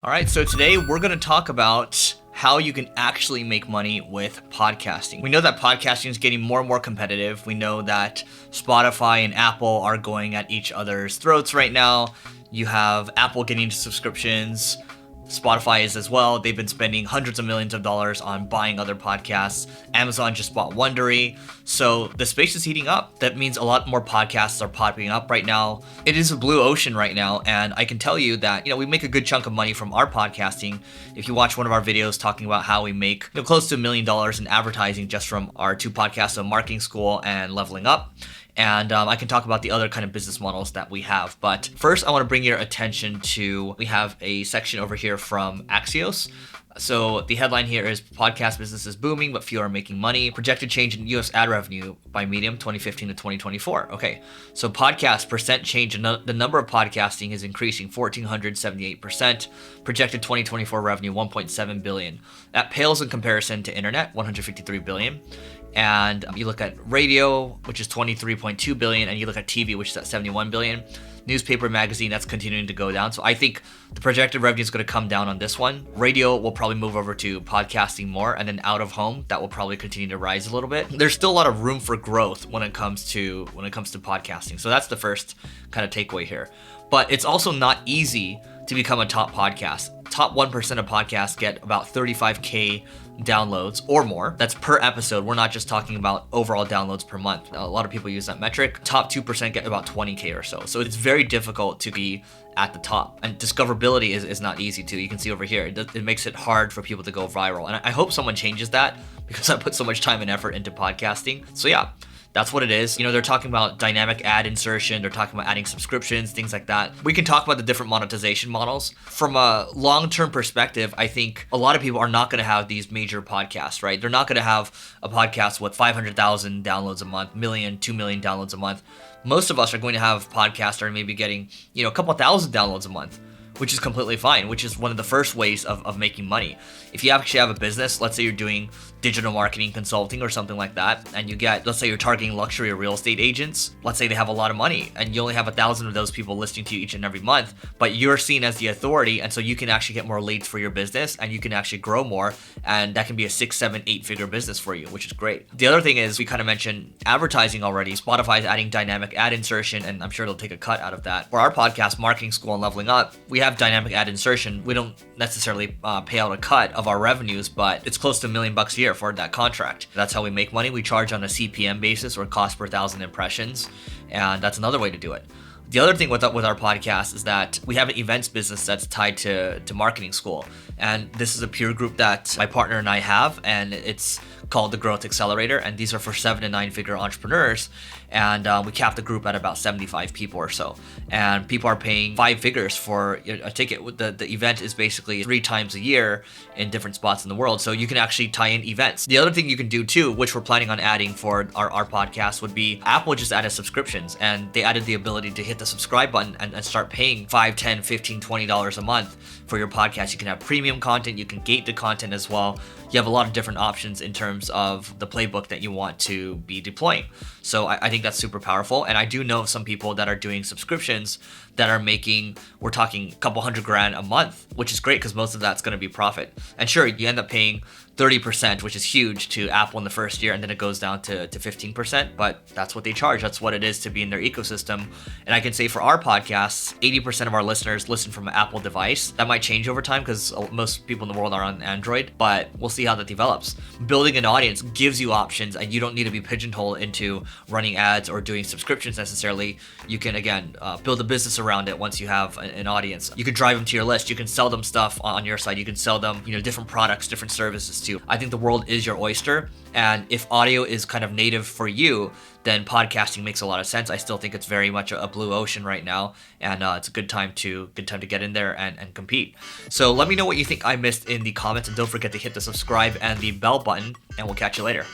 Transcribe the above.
All right, so today we're going to talk about how you can actually make money with podcasting. We know that podcasting is getting more and more competitive. We know that Spotify and Apple are going at each other's throats right now. You have Apple getting into subscriptions. Spotify is as well. They've been spending hundreds of millions of dollars on buying other podcasts. Amazon just bought Wondery. So the space is heating up. That means a lot more podcasts are popping up right now. It is a blue ocean right now. And I can tell you that, we make a good chunk of money from our podcasting. If you watch one of our videos talking about how we make close to $1 million in advertising just from our two podcasts, so Marketing School and Leveling Up. And I can talk about the other kind of business models that we have. But first, I want to bring your attention to, we have a section over here from Axios. So the headline here is podcast business is booming, but few are making money. Projected change in U.S. ad revenue by Medium 2015 to 2024. Okay, so podcast percent change in the number of podcasting is increasing 1,478%. Projected 2024 revenue 1.7 billion. That pales in comparison to internet 153 billion. And you look at radio, which is 23.2 billion, and you look at TV, which is at 71 billion. Newspaper, magazine, that's continuing to go down. So I think the projected revenue is going to come down on this one. Radio will probably move over to podcasting more, and then out of home, that will probably continue to rise a little bit. There's still a lot of room for growth when it comes to podcasting. So that's the first kind of takeaway here. But it's also not easy to become a top podcast. Top 1% of podcasts get about 35K downloads or more. That's per episode. We're not just talking about overall downloads per month. A lot of people use that metric. Top 2% get about 20K or so. So it's very difficult to be at the top. And discoverability is not easy too. You can see over here, it makes it hard for people to go viral. And I hope someone changes that because I put so much time and effort into podcasting. So yeah. That's what it is. They're talking about dynamic ad insertion. They're talking about adding subscriptions, things like that. We can talk about the different monetization models. From a long-term perspective, I think a lot of people are not going to have these major podcasts, right? They're not going to have a podcast with 500,000 downloads a month, 2 million downloads a month. Most of us are going to have podcasts that are maybe getting, a couple thousand downloads a month, which is completely fine, which is one of the first ways of making money. If you actually have a business, let's say you're doing digital marketing consulting or something like that, and you get, let's say you're targeting luxury or real estate agents, let's say they have a lot of money, and you only have 1,000 of those people listening to you each and every month, but you're seen as the authority, and so you can actually get more leads for your business, and you can actually grow more, and that can be a 6, 7, 8-figure business for you, which is great. The other thing is, we kind of mentioned advertising already. Spotify is adding dynamic ad insertion, and I'm sure they'll take a cut out of that. For our podcast, Marketing School and Leveling Up, we have dynamic ad insertion. We don't necessarily pay out a cut of our revenues, but it's close to $1 million a year for that contract. That's how we make money. We charge on a CPM basis, or cost per 1,000 impressions, and that's another way to do it. The other thing with our podcast is that we have an events business that's tied to Marketing School, and this is a peer group that my partner and I have, and it's called the Growth Accelerator, and these are for 7 to 9 figure entrepreneurs, and we cap the group at about 75 people or so, and people are paying 5 figures for a ticket. The event is basically 3 times a year in different spots in the world, so you can actually tie in events. The other thing you can do too, which we're planning on adding for our podcast, would be Apple just added subscriptions, and they added the ability to hit the subscribe button and start paying $5, $10, $15, $20 a month for your podcast. You can have premium content, you can gate the content as well. You have a lot of different options in terms of the playbook that you want to be deploying. So I think that's super powerful. And I do know some people that are doing subscriptions that are making, we're talking a couple $100,000 a month, which is great because most of that's going to be profit. And sure, you end up paying 30%, which is huge, to Apple in the first year, and then it goes down to 15%, but that's what they charge. That's what it is to be in their ecosystem. And I can say for our podcasts, 80% of our listeners listen from an Apple device. That might change over time because most people in the world are on Android, but we'll see how that develops. Building an audience gives you options, and you don't need to be pigeonholed into running ads or doing subscriptions necessarily. You can, again, build a business around it once you have an audience. You can drive them to your list. You can sell them stuff on your site. You can sell them, different products, different services too. I think the world is your oyster, and if audio is kind of native for you, then podcasting makes a lot of sense. I still think it's very much a blue ocean right now, and it's a good time to get in there and compete. So let me know what you think I missed in the comments, and don't forget to hit the subscribe and the bell button, and we'll catch you later.